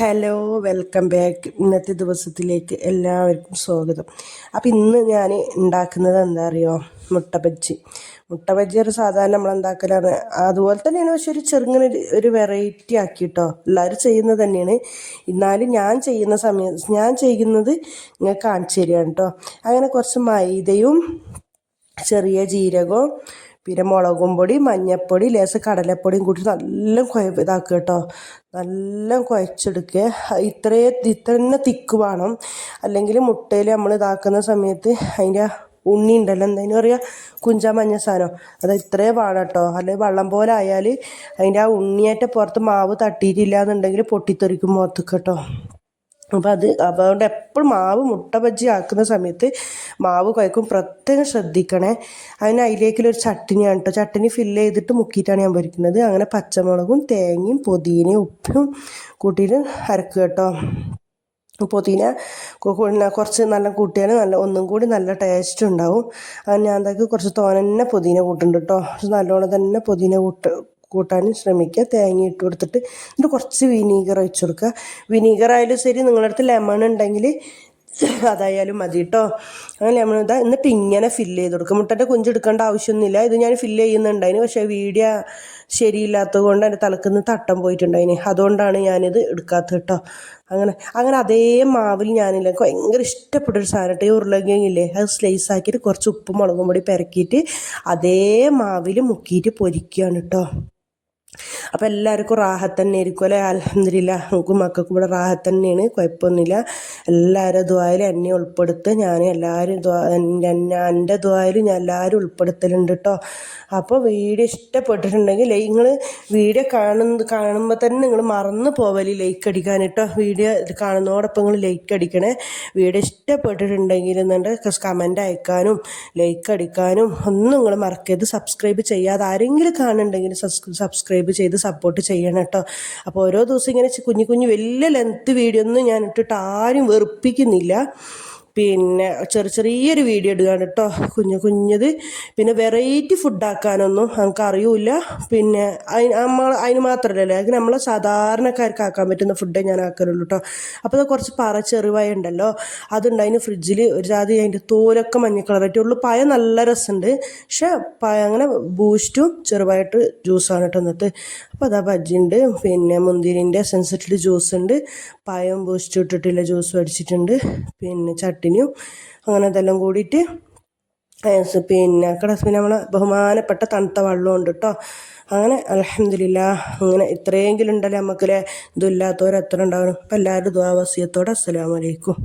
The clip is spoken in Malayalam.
Hello, welcome back. ഇന്നത്തെ ദിവസത്തിലേക്ക് എല്ലാവർക്കും സ്വാഗതം. അപ്പോൾ ഇന്ന് ഞാൻ ഉണ്ടാക്കുന്നത് എന്താ അറിയോ, മുട്ട ബജ്ജി ഒരു സാധാരണ നമ്മൾ ഉണ്ടാക്കലാണ്, അതുപോലെ തന്നെയാണ്. പക്ഷെ ഒരു ചെറുങ്ങനെ ഒരു വെറൈറ്റി ആക്കിയിട്ടോ, എല്ലാവരും ചെയ്യുന്നത് തന്നെയാണ്. എന്നാലും ഞാൻ ചെയ്യുന്നത് ഇങ്ങനെ കാണിച്ചു തരികയാണ് കേട്ടോ. അങ്ങനെ കുറച്ച് മൈദയും ചെറിയ ജീരകവും പിന്നെ മുളകും പൊടി, മഞ്ഞൾപ്പൊടി, ലേശം കടലപ്പൊടിയും കൂട്ടി നല്ല ഇതാക്കുക കേട്ടോ. നല്ല കുഴച്ചെടുക്കുക. ഇത്ര തന്നെ തിക്ക് വേണം, അല്ലെങ്കിൽ മുട്ടയിൽ നമ്മൾ ഇതാക്കുന്ന സമയത്ത് അതിൻ്റെ ഉണ്ണി ഉണ്ടല്ലോ, എന്തായാലും പറയുക, കുഞ്ചാ മഞ്ഞ സാധനം, അത് ഇത്രേ വേണം കേട്ടോ. അല്ലെങ്കിൽ വെള്ളം പോലെ ആയാൽ അതിൻ്റെ ആ ഉണ്ണിയേറ്റ പുറത്ത് മാവ് തട്ടിയിട്ടില്ല എന്നുണ്ടെങ്കിൽ പൊട്ടിത്തെറിക്കും മുഖത്തേക്ക് കേട്ടോ. അപ്പോൾ അതുകൊണ്ട് എപ്പോഴും മുട്ട ബജ്ജി ആക്കുന്ന സമയത്ത് മാവ് കുഴക്കും പ്രത്യേകം ശ്രദ്ധിക്കണേ. അതിലേക്കൊരു ചട്ടിനിയാണ് കേട്ടോ. ചട്ടിനി ഫില്ല് ചെയ്തിട്ട് മുക്കിയിട്ടാണ് ഞാൻ പൊരിക്കുന്നത്. അങ്ങനെ പച്ചമുളകും തേങ്ങയും പുതിനയും ഉപ്പും കൂട്ടിയിട്ട് അരക്കുക കേട്ടോ. പുതിന കുറച്ച് നല്ല കൂട്ടിയാൽ ഒന്നും കൂടി നല്ല ടേസ്റ്റ് ഉണ്ടാവും. അത് ഞാൻ എന്താക്കി കുറച്ച് തോനെ പുതിന കൂട്ടുന്നുണ്ട് കേട്ടോ. നല്ലോണം തന്നെ പുതിന കൂട്ടാനും ശ്രമിക്കുക. തേങ്ങ ഇട്ട് കൊടുത്തിട്ട് എന്നിട്ട് കുറച്ച് വിനീഗർ ഒഴിച്ചു കൊടുക്കുക. വിനീഗർ ആയാലും ശരി, നിങ്ങളുടെ അടുത്ത് ലെമൺ ഉണ്ടെങ്കിൽ അതായാലും മതി കേട്ടോ. അങ്ങനെ ലെമൺ എന്നിട്ട് ഇങ്ങനെ ഫില്ല് ചെയ്ത് കൊടുക്കുക. മുട്ടൻ്റെ കുഞ്ചെടുക്കേണ്ട ആവശ്യമൊന്നുമില്ല. ഇത് ഞാൻ ഫില്ല് ചെയ്യുന്നുണ്ടായിന്, പക്ഷേ വീഡിയോ ശരിയില്ലാത്തത് കൊണ്ട് എൻ്റെ തലക്കുന്ന് തട്ടം പോയിട്ടുണ്ടായിന്, അതുകൊണ്ടാണ് ഞാനിത് എടുക്കാത്തത് കേട്ടോ. അങ്ങനെ അതേ മാവിൽ ഞാനില്ല, ഭയങ്കര ഇഷ്ടപ്പെട്ടൊരു സാധനം കേട്ടോ. ഈ ഉരുളക്കിഴങ്ങില്ലേ, അത് സ്ലൈസ് ആക്കിയിട്ട് കുറച്ച് ഉപ്പും മുളകും പൊടി പെരക്കിയിട്ട് അതേ മാവിൽ മുക്കിയിട്ട് പൊരിക്കുകയാണ് കേട്ടോ. അപ്പോൾ എല്ലാവർക്കും റാഹത്ത് തന്നെ ആയിരിക്കും അല്ലേ? അൽഹംദുലില്ലാ, നമുക്കും മക്കൾക്കും ഇവിടെ റാഹത്ത് തന്നെയാണ്, കുഴപ്പമൊന്നുമില്ല. എല്ലാവരും ദുആയിൽ എന്നെ ഉൾപ്പെടുത്തുക. ഞാൻ എല്ലാവരും എൻ്റെ ദുആയിൽ ഞാൻ എല്ലാവരും ഉൾപ്പെടുത്തലുണ്ട് കേട്ടോ. അപ്പോൾ വീഡിയോ ഇഷ്ടപ്പെട്ടിട്ടുണ്ടെങ്കിൽ നിങ്ങൾ വീഡിയോ കാണുമ്പോൾ തന്നെ നിങ്ങൾ മറന്നു പോവല് ലൈക്ക് അടിക്കാൻ കേട്ടോ. വീഡിയോ കാണുന്നതോടൊപ്പം നിങ്ങൾ ലൈക്ക് അടിക്കണേ. വീഡിയോ ഇഷ്ടപ്പെട്ടിട്ടുണ്ടെങ്കിൽ കമൻറ്റ് അയക്കാനും ലൈക്ക് അടിക്കാനും ഒന്നും നിങ്ങൾ മറക്കരുത്. സബ്സ്ക്രൈബ് ചെയ്യാതെ ആരെങ്കിലും കാണുന്നുണ്ടെങ്കിൽ സബ്സ്ക്രൈബ് ചെയ്ത് സപ്പോർട്ട് ചെയ്യണം കേട്ടോ. അപ്പോൾ ഓരോ ദിവസം ഇങ്ങനെ കുഞ്ഞു വലിയ ലെങ്ത് വീഡിയോ ഒന്നും ഞാൻ ഇട്ടിട്ട് ആരും വെറുപ്പിക്കുന്നില്ല. പിന്നെ ചെറിയൊരു വീഡിയോ ഇടുകയാണ് കേട്ടോ, കുഞ്ഞത്. പിന്നെ വെറൈറ്റി ഫുഡാക്കാനൊന്നും നമുക്ക് അറിയില്ല. പിന്നെ അതിന് മാത്രമല്ലല്ലോ, അത് നമ്മളെ സാധാരണക്കാർക്ക് ആക്കാൻ പറ്റുന്ന ഫുഡേ ഞാൻ ആക്കാറുള്ളൂ കേട്ടോ. അപ്പോൾ അത് കുറച്ച് ചെറുപഴം ഉണ്ടല്ലോ, അതുണ്ടായിന് ഫ്രിഡ്ജിൽ. ഒരു ജാതി അതിൻ്റെ തോലൊക്കെ മഞ്ഞ കളറായിട്ട് ഉള്ളു. പഴം നല്ല രസമുണ്ട്, പക്ഷെ അങ്ങനെ ബൂസ്റ്റും ചെറുപഴമായിട്ട് ജ്യൂസാണ് കേട്ടോ ഇന്നത്തെ. അപ്പോൾ അതാ ബജ്ജിയുണ്ട്, പിന്നെ മുന്തിരിൻ്റെ സെൻസിറ്റീവ് ജ്യൂസ് ഉണ്ട്, പഴം ബൂസ്റ്റ് ഇട്ടിട്ടുള്ള ജ്യൂസ് അടിച്ചിട്ടുണ്ട്, പിന്നെ ചട്ടിനിയും അങ്ങനെ ഇതെല്ലാം കൂടിയിട്ട് പിന്നെ നമ്മളെ ബഹുമാനപ്പെട്ട തണുത്ത വെള്ളമുണ്ട് കേട്ടോ. അങ്ങനെ അൽഹംദുലില്ലാ, അങ്ങനെ ഇത്രയെങ്കിലും ഉണ്ടല്ലേ നമുക്കല്ലേ. ഇതുമില്ലാത്തവർ എത്ര ഉണ്ടാവണം. അപ്പോൾ എല്ലാവരും ദുആ വസിയത്തോടെ അസ്സലാമു അലൈക്കും.